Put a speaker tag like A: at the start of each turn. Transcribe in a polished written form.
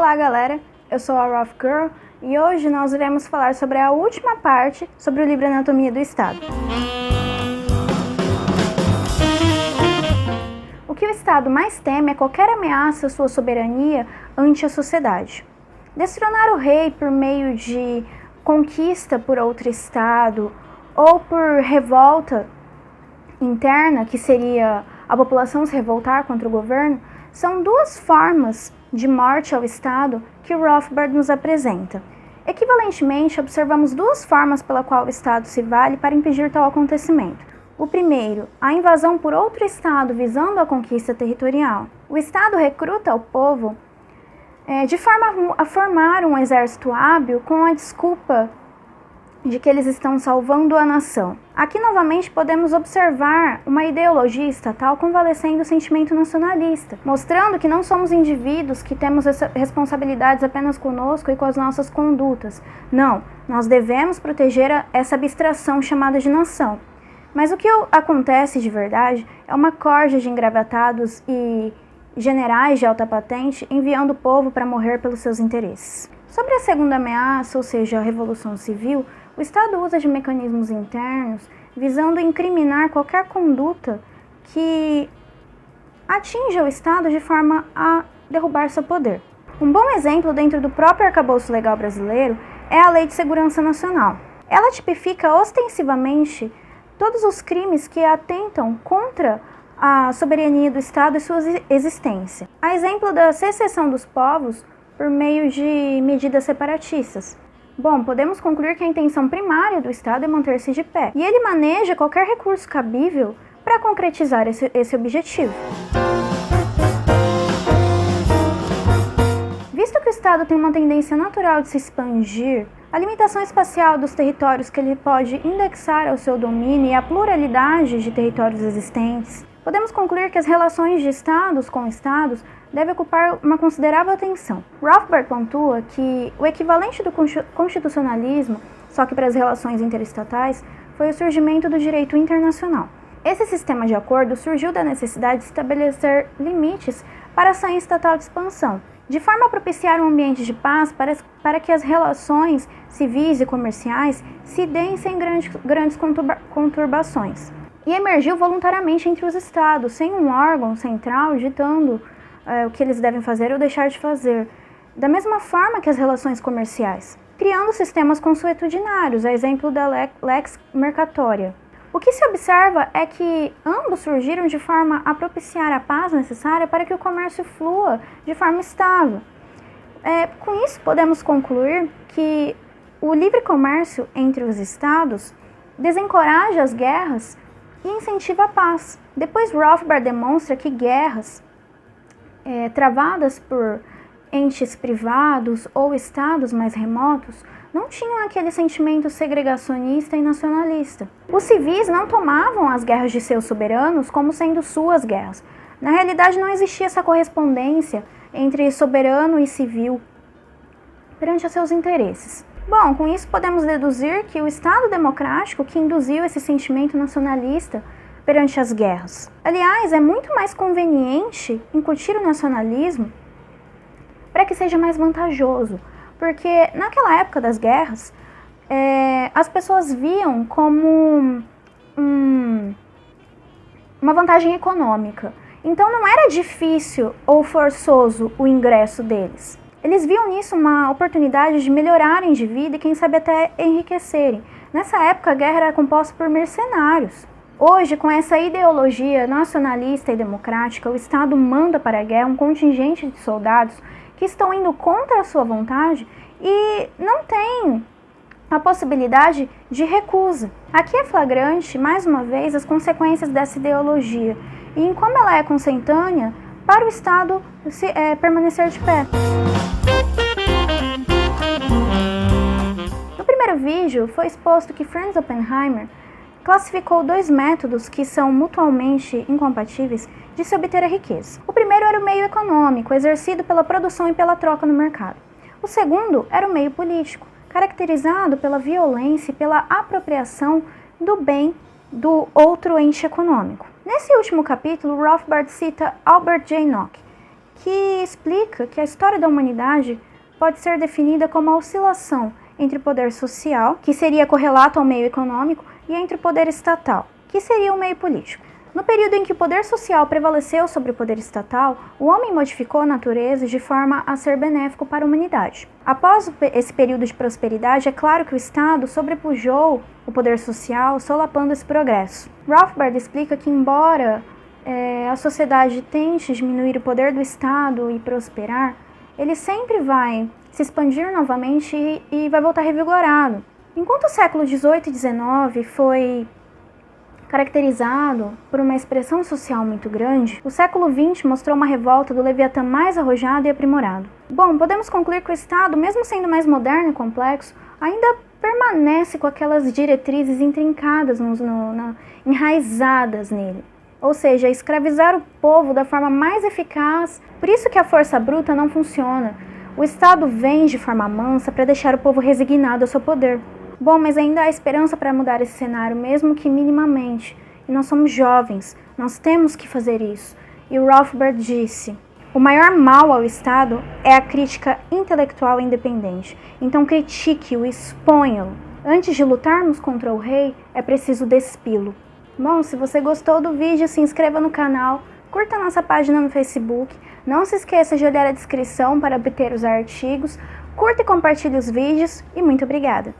A: Olá galera, eu sou a Rough Girl e hoje nós iremos falar sobre a última parte sobre o livro Anatomia do Estado. O que o Estado mais teme é qualquer ameaça à sua soberania ante a sociedade. Destronar o rei por meio de conquista por outro Estado ou por revolta interna, que seria a população se revoltar contra o governo, são duas formas de morte ao Estado que o Rothbard nos apresenta. Equivalentemente, observamos duas formas pela qual o Estado se vale para impedir tal acontecimento. O primeiro, a invasão por outro Estado visando a conquista territorial. O Estado recruta o povo de forma a formar um exército hábil com a desculpa de que eles estão salvando a nação. Aqui novamente podemos observar uma ideologia estatal convalescendo o sentimento nacionalista, mostrando que não somos indivíduos que temos responsabilidades apenas conosco e com as nossas condutas. Não, nós devemos proteger essa abstração chamada de nação. Mas o que acontece de verdade é uma corja de engravatados e generais de alta patente enviando o povo para morrer pelos seus interesses. Sobre a segunda ameaça, ou seja, a Revolução Civil, o Estado usa de mecanismos internos visando incriminar qualquer conduta que atinja o Estado de forma a derrubar seu poder. Um bom exemplo dentro do próprio arcabouço legal brasileiro é a Lei de Segurança Nacional. Ela tipifica ostensivamente todos os crimes que atentam contra a soberania do Estado e sua existência. A exemplo da secessão dos povos por meio de medidas separatistas. Bom, podemos concluir que a intenção primária do Estado é manter-se de pé, e ele maneja qualquer recurso cabível para concretizar esse objetivo. Visto que o Estado tem uma tendência natural de se expandir, a limitação espacial dos territórios que ele pode indexar ao seu domínio e a pluralidade de territórios existentes, podemos concluir que as relações de Estados com Estados devem ocupar uma considerável atenção. Rothbard pontua que o equivalente do constitucionalismo, só que para as relações interestatais, foi o surgimento do direito internacional. Esse sistema de acordo surgiu da necessidade de estabelecer limites para a ação estatal de expansão, de forma a propiciar um ambiente de paz para que as relações civis e comerciais se deem sem grandes conturbações. E emergiu voluntariamente entre os Estados, sem um órgão central ditando o que eles devem fazer ou deixar de fazer, da mesma forma que as relações comerciais, criando sistemas consuetudinários, a exemplo da Lex Mercatoria. O que se observa é que ambos surgiram de forma a propiciar a paz necessária para que o comércio flua de forma estável. Com isso, podemos concluir que o livre comércio entre os Estados desencoraja as guerras e incentiva a paz. Depois, Rothbard demonstra que guerras travadas por entes privados ou estados mais remotos não tinham aquele sentimento segregacionista e nacionalista. Os civis não tomavam as guerras de seus soberanos como sendo suas guerras. Na realidade, não existia essa correspondência entre soberano e civil perante os seus interesses. Bom, com isso podemos deduzir que o Estado democrático que induziu esse sentimento nacionalista perante as guerras. Aliás, é muito mais conveniente incutir o nacionalismo para que seja mais vantajoso, porque naquela época das guerras, as pessoas viam como uma vantagem econômica. Então não era difícil ou forçoso o ingresso deles. Eles viam nisso uma oportunidade de melhorarem de vida e quem sabe até enriquecerem. Nessa época a guerra era composta por mercenários. Hoje, com essa ideologia nacionalista e democrática, o Estado manda para a guerra um contingente de soldados que estão indo contra a sua vontade e não tem a possibilidade de recusa. Aqui é flagrante, mais uma vez, as consequências dessa ideologia e em como ela é consentânea para o Estado permanecer de pé. No primeiro vídeo, foi exposto que Franz Oppenheimer classificou dois métodos que são mutuamente incompatíveis de se obter a riqueza. O primeiro era o meio econômico, exercido pela produção e pela troca no mercado. O segundo era o meio político, caracterizado pela violência e pela apropriação do bem do outro ente econômico. Nesse último capítulo, Rothbard cita Albert J. Nock, que explica que a história da humanidade pode ser definida como a oscilação entre o poder social, que seria correlato ao meio econômico, e entre o poder estatal, que seria o meio político. No período em que o poder social prevaleceu sobre o poder estatal, o homem modificou a natureza de forma a ser benéfico para a humanidade. Após esse período de prosperidade, é claro que o Estado sobrepujou o poder social, solapando esse progresso. Rothbard explica que, embora a sociedade tente diminuir o poder do Estado e prosperar, ele sempre vai se expandir novamente e vai voltar revigorado. Enquanto o século XVIII e XIX foi caracterizado por uma expressão social muito grande, o século XX mostrou uma revolta do Leviatã mais arrojado e aprimorado. Bom, podemos concluir que o Estado, mesmo sendo mais moderno e complexo, ainda permanece com aquelas diretrizes intrincadas, enraizadas nele. Ou seja, escravizar o povo da forma mais eficaz. Por isso que a força bruta não funciona. O Estado vem de forma mansa para deixar o povo resignado ao seu poder. Bom, mas ainda há esperança para mudar esse cenário, mesmo que minimamente. E nós somos jovens, nós temos que fazer isso. E o Rothbard disse: o maior mal ao Estado é a crítica intelectual independente. Então critique-o, exponha-o. Antes de lutarmos contra o rei, é preciso despi-lo. Bom, se você gostou do vídeo, se inscreva no canal, curta a nossa página no Facebook, não se esqueça de olhar a descrição para obter os artigos, curta e compartilhe os vídeos e muito obrigada!